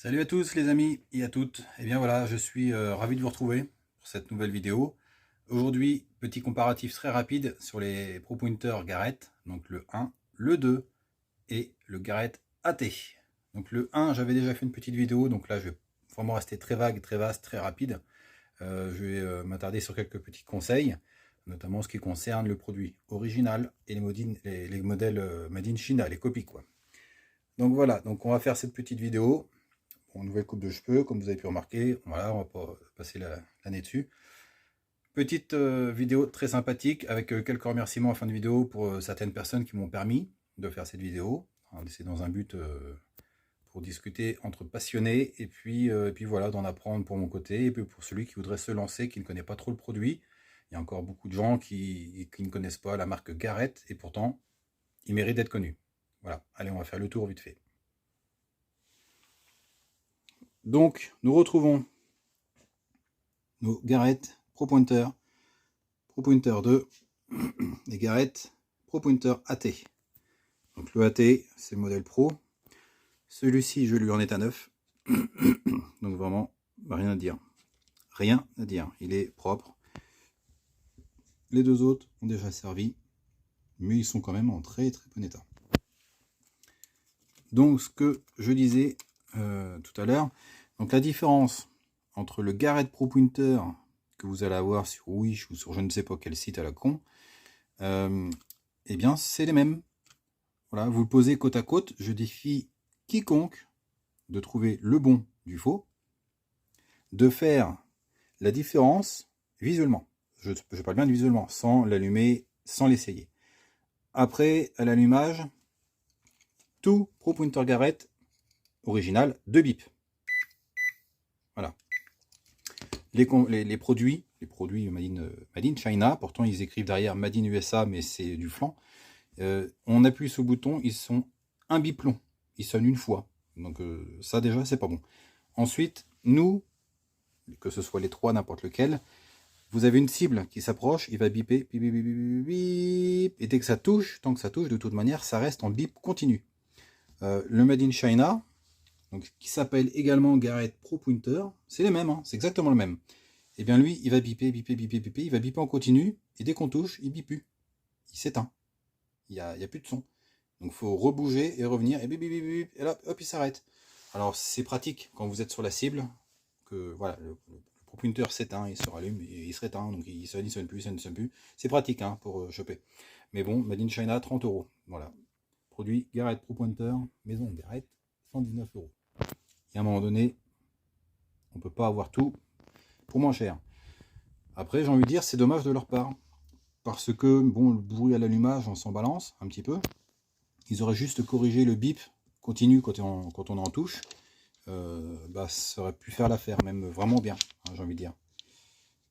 Salut à tous les amis et à toutes. Et bien voilà, je suis ravi de vous retrouver pour cette nouvelle vidéo. Aujourd'hui, petit comparatif très rapide sur les Pro Pointer Garrett, donc le 1, le 2 et le Garrett AT. Donc le 1, j'avais déjà fait une petite vidéo, donc là je vais vraiment rester très vague, très vaste, très rapide. Je vais m'attarder sur quelques petits conseils, notamment ce qui concerne le produit original et les modèles Made in China, les copies quoi. Donc voilà, donc on va faire cette petite vidéo. Bon, nouvelle coupe de cheveux, comme vous avez pu remarquer. Voilà, on va pas passer l'année dessus. Petite vidéo très sympathique avec quelques remerciements en fin de vidéo pour certaines personnes qui m'ont permis de faire cette vidéo. C'est dans un but pour discuter entre passionnés et puis voilà, d'en apprendre pour mon côté et puis pour celui qui voudrait se lancer, qui ne connaît pas trop le produit. Il y a encore beaucoup de gens qui ne connaissent pas la marque Garrett et pourtant, il mérite d'être connu. Voilà, allez, on va faire le tour vite fait. Donc, nous retrouvons nos Garrett Pro Pointer 2 et Garrett Pro Pointer AT. Donc le AT, c'est le modèle Pro. Celui-ci, je lui en ai à neuf. Donc vraiment, rien à dire. Rien à dire. Il est propre. Les deux autres ont déjà servi, mais ils sont quand même en très très bon état. Donc ce que je disais tout à l'heure, donc la différence entre le Garrett Pro Pointer que vous allez avoir sur Wish ou sur je ne sais pas quel site à la con, eh bien c'est les mêmes. Voilà, vous le posez côte à côte, je défie quiconque de trouver le bon du faux, de faire la différence visuellement. Je parle bien de visuellement, sans l'allumer, sans l'essayer. Après, à l'allumage, tout Pro Pointer Garrett original, 2 bips. Voilà. Les produits Made in China, pourtant ils écrivent derrière Made in USA, mais c'est du flan. On appuie sur le bouton, ils sont un bip long. Ils sonnent une fois. Donc ça déjà, c'est pas bon. Ensuite, nous, que ce soit les trois, n'importe lequel, vous avez une cible qui s'approche, il va biper, bip, bip, bip, bip, bip, et dès que ça touche, tant que ça touche, de toute manière, ça reste en bip continu. Le Made in China, donc, qui s'appelle également Garrett Pro Pointer, c'est les mêmes, hein, c'est exactement le même. Et bien lui, il va biper, biper, biper, biper, il va biper en continu, et dès qu'on touche, il bipe plus. Il s'éteint. Il n'y a plus de son. Donc il faut rebouger et revenir, et bip, bip, bip, bip, et là, hop, il s'arrête. Alors c'est pratique quand vous êtes sur la cible, que voilà, le Pro Pointer s'éteint, il se rallume, il se réteint, donc il sonne plus, ça ne sonne plus. C'est pratique hein, pour choper. Mais bon, Made in China, 30 €. Voilà. Produit Garrett Pro Pointer, maison Garrett, 119 €. Et à un moment donné, on ne peut pas avoir tout pour moins cher. Après, j'ai envie de dire, c'est dommage de leur part. Parce que, bon, le bruit à l'allumage, on s'en balance un petit peu. Ils auraient juste corrigé le bip continu quand on en touche. Bah, ça aurait pu faire l'affaire, même vraiment bien, hein, j'ai envie de dire.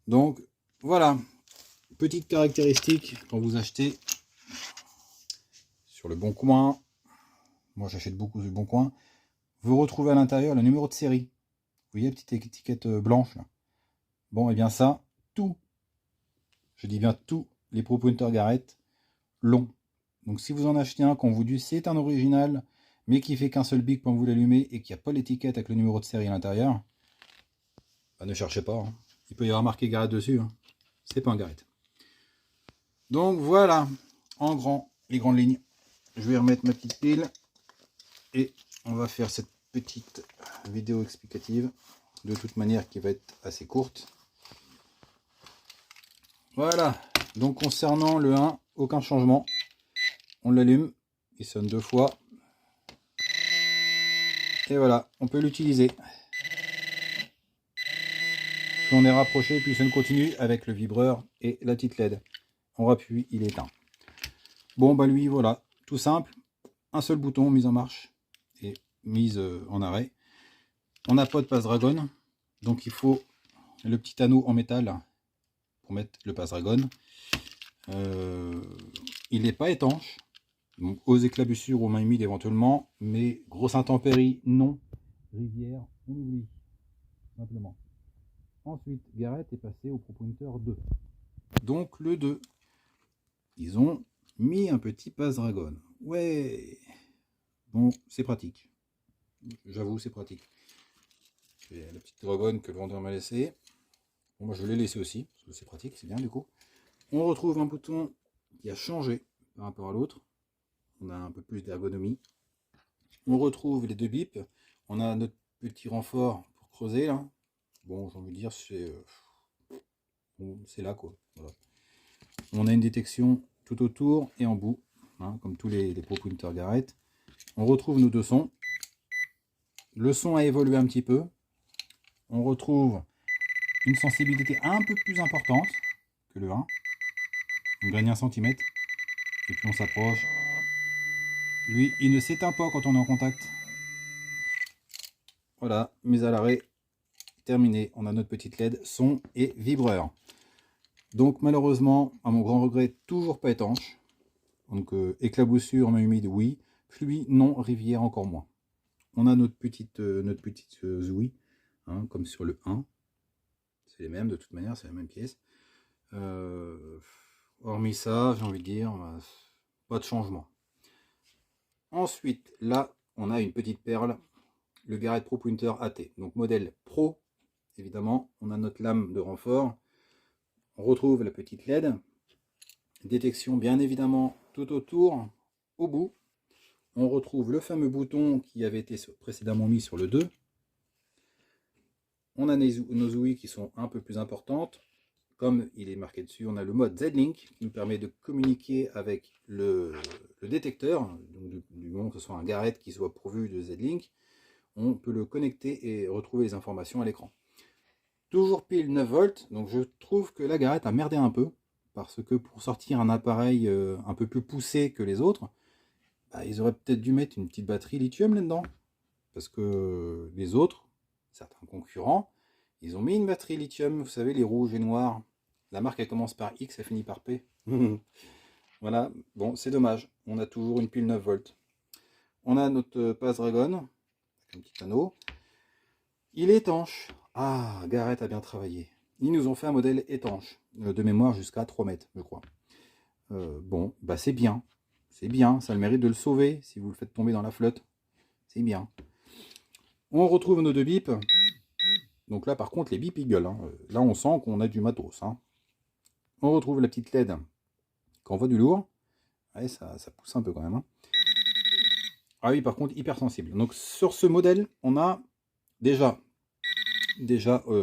Donc, voilà. Petite caractéristique quand vous achetez sur le Bon Coin. Moi, j'achète beaucoup sur le Bon Coin. Vous retrouvez à l'intérieur le numéro de série. Vous voyez, petite étiquette blanche là. Bon, et bien ça, je dis bien tous les Pro Pointer Garrett l'ont. Donc si vous en achetez un, qu'on vous dit c'est un original, mais qui fait qu'un seul bip quand vous l'allumez et qu'il n'y a pas l'étiquette avec le numéro de série à l'intérieur, bah, ne cherchez pas. Hein. Il peut y avoir marqué Garrett dessus. Hein. C'est pas un Garrett. Donc voilà, en grand, les grandes lignes. Je vais remettre ma petite pile et on va faire cette petite vidéo explicative, de toute manière qui va être assez courte. Voilà, donc concernant le 1, aucun changement. On l'allume, il sonne 2 fois. Et voilà, on peut l'utiliser. Plus on est rapproché, plus il sonne continue avec le vibreur et la petite LED. On rappuie, il est éteint. Bon bah lui voilà, tout simple. Un seul bouton, mise en marche et mise en arrêt. On n'a pas de passe-dragon, donc il faut le petit anneau en métal pour mettre le passe-dragon. Il n'est pas étanche, donc aux éclaboussures, aux mains humides éventuellement, mais grosse intempérie, non. Rivière, on oublie, simplement. Ensuite, Garrett est passé au Pro Pointer 2. Donc le 2, ils ont mis un petit passe-dragon. Ouais, bon, c'est pratique. J'avoue, c'est pratique. J'ai la petite dragonne que le vendeur m'a laissée. Bon, moi je l'ai laissé aussi, parce que c'est pratique, c'est bien du coup. On retrouve un bouton qui a changé par rapport à l'autre. On a un peu plus d'ergonomie. On retrouve les deux bips. On a notre petit renfort pour creuser là. Bon, j'ai envie de dire, c'est là quoi. Voilà. On a une détection tout autour et en bout, hein, comme tous les Pro Pointer Garrett. On retrouve nos deux sons. Le son a évolué un petit peu. On retrouve une sensibilité un peu plus importante que le 1. On gagne 1 cm. Et puis on s'approche. Lui, il ne s'éteint pas quand on est en contact. Voilà, mise à l'arrêt, terminé. On a notre petite LED, son et vibreur. Donc malheureusement, à mon grand regret, toujours pas étanche. Donc éclaboussure, main humide, oui. Pluie, non. Rivière, encore moins. On a notre petite Zoui, hein, comme sur le 1. C'est les mêmes, de toute manière, c'est la même pièce. Hormis ça, j'ai envie de dire, pas de changement. Ensuite, là, on a une petite perle, le Garrett Pro Pointer AT. Donc modèle Pro, évidemment. On a notre lame de renfort. On retrouve la petite LED. Détection, bien évidemment, tout autour, au bout. On retrouve le fameux bouton qui avait été précédemment mis sur le 2. On a nos ouïes qui sont un peu plus importantes. Comme il est marqué dessus, on a le mode Z-Link qui nous permet de communiquer avec le détecteur. Donc, du moment que ce soit un Garrett qui soit pourvu de Z-Link, on peut le connecter et retrouver les informations à l'écran. Toujours pile 9 volts, donc je trouve que la Garrett a merdé un peu, parce que pour sortir un appareil un peu plus poussé que les autres, bah, ils auraient peut-être dû mettre une petite batterie lithium là-dedans. Parce que les autres, certains concurrents, ils ont mis une batterie lithium, vous savez, les rouges et noirs. La marque, elle commence par X, elle finit par P. Voilà, bon, c'est dommage. On a toujours une pile 9 volts. On a notre Pass Dragon, avec un petit anneau. Il est étanche. Ah, Garrett a bien travaillé. Ils nous ont fait un modèle étanche, de mémoire jusqu'à 3 mètres, je crois. Bon, bah c'est bien. C'est bien, ça a le mérite de le sauver si vous le faites tomber dans la flotte. C'est bien. On retrouve nos deux bips. Donc là, par contre, les bips, ils gueulent. Hein. Là, on sent qu'on a du matos. Hein. On retrouve la petite LED quand on voit du lourd. Ouais, ça pousse un peu quand même. Hein. Ah oui, par contre, hyper sensible. Donc sur ce modèle, on a déjà,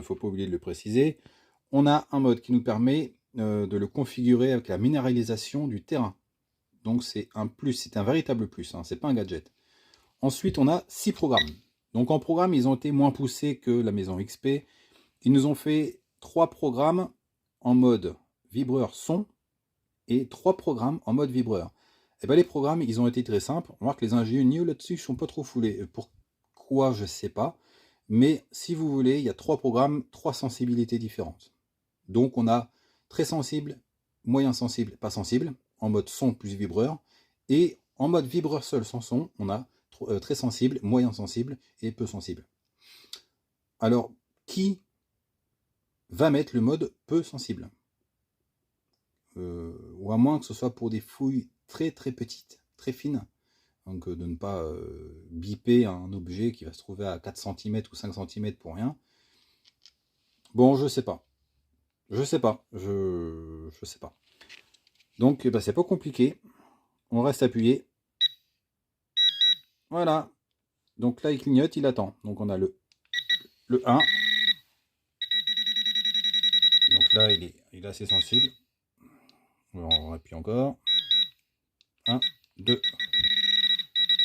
faut pas oublier de le préciser, on a un mode qui nous permet de le configurer avec la minéralisation du terrain. Donc c'est un plus, c'est un véritable plus, hein, c'est pas un gadget. Ensuite, on a 6 programmes. Donc en programme, ils ont été moins poussés que la maison XP. Ils nous ont fait 3 programmes en mode vibreur son et 3 programmes en mode vibreur. Et bien les programmes, ils ont été très simples. On voit que les ingénieux là-dessus ne sont pas trop foulés. Pourquoi, je ne sais pas. Mais si vous voulez, il y a 3 programmes, 3 sensibilités différentes. Donc on a très sensible, moyen sensible, pas sensible, en mode son plus vibreur. Et en mode vibreur seul sans son, on a très sensible, moyen sensible et peu sensible. Alors, qui va mettre le mode peu sensible, ou à moins que ce soit pour des fouilles très très petites, très fines, donc de ne pas biper un objet qui va se trouver à 4 cm ou 5 cm pour rien. Bon, je sais pas. Je sais pas. Je sais pas. Donc, bah, c'est pas compliqué. On reste appuyé. Voilà. Donc là, il clignote, il attend. Donc on a le 1. Donc là, il est assez sensible. On appuie encore. 1, 2.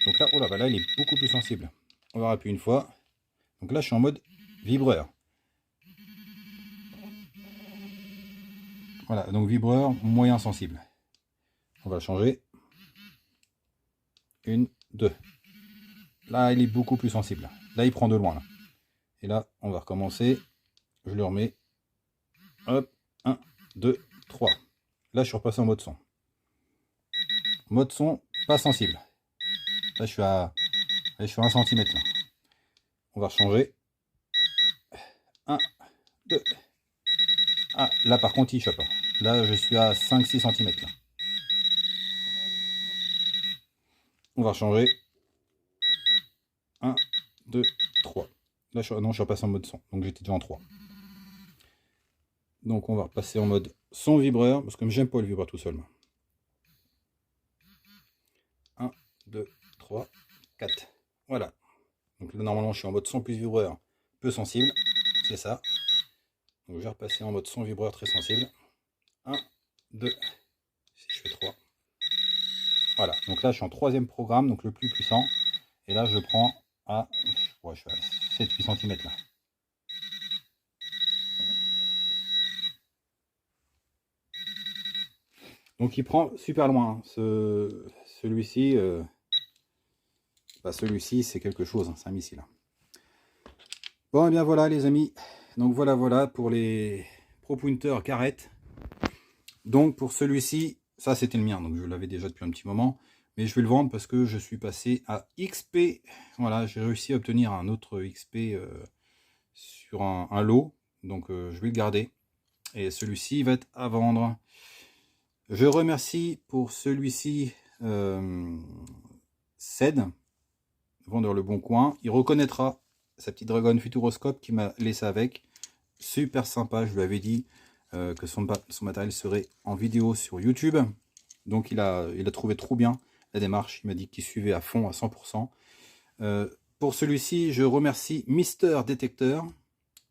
Donc là, oh là, bah là, il est beaucoup plus sensible. On va appuyer une fois. Donc là, je suis en mode vibreur. Voilà, donc vibreur moyen sensible. On va changer. 1, 2. Là, il est beaucoup plus sensible. Là, il prend de loin. Là. Et là, on va recommencer. Je le remets. Hop. 1, 2, 3. Là, je suis repassé en mode son. Mode son, pas sensible. Là, je suis à 1 cm. Là. On va changer. 1, 2. Ah, là, par contre, il chope. Là, je suis à 5-6 cm. Là. On va changer. 1, 2, 3. Là, non, je suis repassé en mode son, donc j'étais déjà en 3. Donc on va repasser en mode son vibreur, parce que j'aime pas le vibreur tout seul. 1, 2, 3, 4. Voilà. Donc là, normalement, je suis en mode son plus vibreur, peu sensible. C'est ça. Donc je vais repasser en mode son vibreur très sensible. 1, 2, si je fais 3. Voilà. Donc là, je suis en troisième programme, donc le plus puissant. Et là, je prends à, ouais, je suis à 7-8 cm là. Donc il prend super loin. Hein. Celui-ci, celui-ci, c'est quelque chose. Hein. C'est un missile. Bon, et bien voilà les amis. Donc voilà pour les Pro Pointer Garrett. Donc pour celui-ci, ça c'était le mien. Donc je l'avais déjà depuis un petit moment. Mais je vais le vendre parce que je suis passé à XP. Voilà, j'ai réussi à obtenir un autre XP sur un lot. Donc je vais le garder. Et celui-ci va être à vendre. Je remercie pour celui-ci Ced, vendeur Le Bon Coin. Il reconnaîtra sa petite Dragon Futuroscope qui m'a laissé avec. Super sympa, je lui avais dit que son matériel serait en vidéo sur YouTube. Donc il a trouvé trop bien la démarche. Il m'a dit qu'il suivait à fond, à 100%. Pour celui-ci, je remercie Mister Détecteur.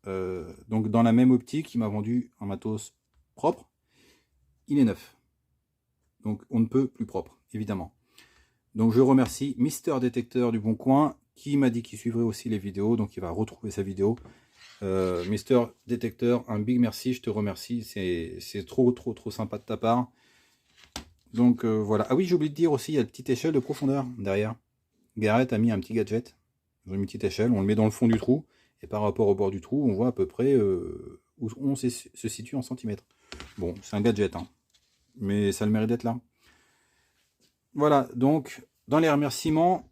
Donc dans la même optique, il m'a vendu un matos propre. Il est neuf. Donc on ne peut plus propre, évidemment. Donc je remercie Mister Détecteur du Bon Coin qui m'a dit qu'il suivrait aussi les vidéos. Donc il va retrouver sa vidéo. Mister Détecteur, un big merci, je te remercie. C'est trop sympa de ta part. Donc voilà. Ah oui, j'ai oublié de dire aussi, il y a une petite échelle de profondeur derrière. Garrett a mis un petit gadget. Ils ont mis une petite échelle, on le met dans le fond du trou. Et par rapport au bord du trou, on voit à peu près où on se situe en centimètres. Bon, c'est un gadget, hein. Mais ça a le mérite d'être là. Voilà, donc dans les remerciements,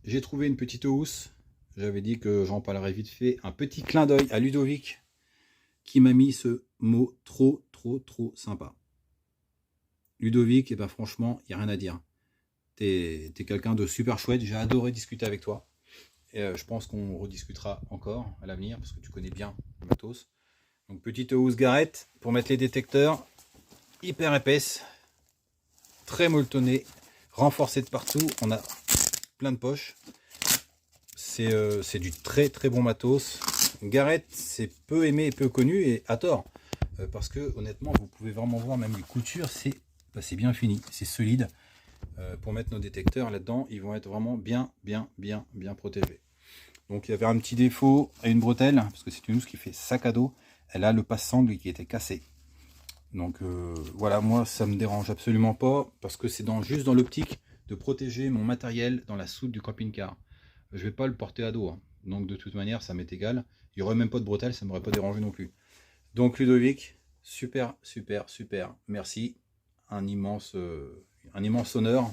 j'ai trouvé une petite housse. J'avais dit que j'en parlerai vite fait. Un petit clin d'œil à Ludovic qui m'a mis ce mot trop sympa. Ludovic, et ben franchement, il n'y a rien à dire. T'es quelqu'un de super chouette, j'ai adoré discuter avec toi. Et je pense qu'on rediscutera encore à l'avenir parce que tu connais bien le matos. Donc petite housse Garrett pour mettre les détecteurs, hyper épaisse, très molletonnée, renforcée de partout. On a plein de poches. C'est du très bon matos. Garrett, c'est peu aimé et peu connu, et à tort. Parce que honnêtement, vous pouvez vraiment voir même les coutures, c'est bien fini, c'est solide. Pour mettre nos détecteurs là-dedans, ils vont être vraiment bien protégés. Donc il y avait un petit défaut à une bretelle, parce que c'est une housse qui fait sac à dos. Elle a le passe-sangle qui était cassé. Donc voilà, moi ça me dérange absolument pas, parce que c'est juste dans l'optique de protéger mon matériel dans la soute du camping-car. Je vais pas le porter à dos, hein. Donc de toute manière ça m'est égal. Il n'y aurait même pas de bretelle, ça ne m'aurait pas dérangé non plus. Donc Ludovic, super, merci. Un immense honneur.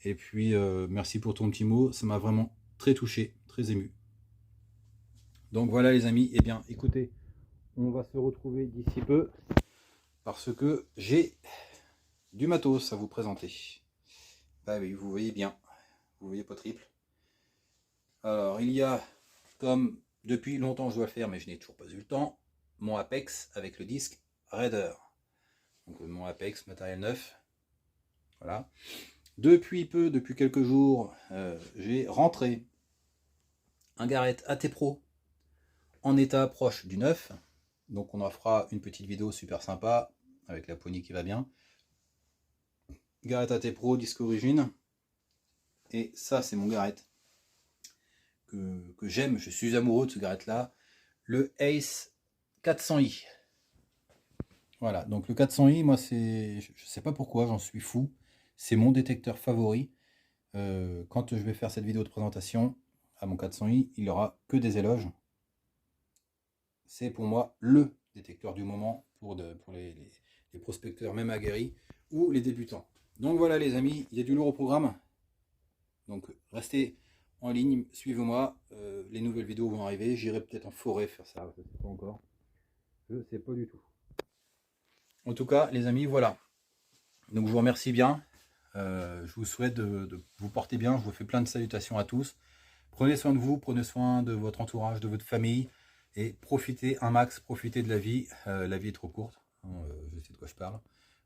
Et puis merci pour ton petit mot, ça m'a vraiment très touché, très ému. Donc voilà les amis, eh bien écoutez, on va se retrouver d'ici peu parce que j'ai du matos à vous présenter. Bah oui, vous voyez bien, vous voyez pas triple. Alors il y a, comme depuis longtemps je dois le faire mais je n'ai toujours pas eu le temps, mon Apex avec le disque Raider. Donc mon Apex matériel neuf. Voilà. Depuis quelques jours, j'ai rentré un Garrett AT Pro en état proche du neuf. Donc on en fera une petite vidéo super sympa avec la poignée qui va bien. Garrett AT Pro, disque origine. Et ça c'est mon Garrett que j'aime, je suis amoureux de ce Garrett là. Le Ace 400i. Voilà, donc le 400i, moi c'est, je sais pas pourquoi, j'en suis fou. C'est mon détecteur favori. Quand je vais faire cette vidéo de présentation à mon 400i, il n'y aura que des éloges. C'est pour moi le détecteur du moment pour les prospecteurs même aguerris ou les débutants. Donc voilà les amis, il y a du lourd au programme. Donc restez en ligne, suivez-moi. Les nouvelles vidéos vont arriver. J'irai peut-être en forêt faire ça, je ne sais pas encore. Je ne sais pas du tout. En tout cas les amis, voilà. Donc je vous remercie bien. Je vous souhaite de vous porter bien. Je vous fais plein de salutations à tous. Prenez soin de vous, prenez soin de votre entourage, de votre famille, et profitez un max, profitez de la vie. La vie est trop courte, hein, je sais de quoi je parle.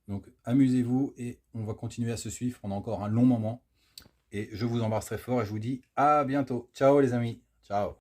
Donc amusez-vous et on va continuer à se suivre pendant encore un long moment. Et je vous embrasse très fort et je vous dis à bientôt. Ciao les amis, ciao.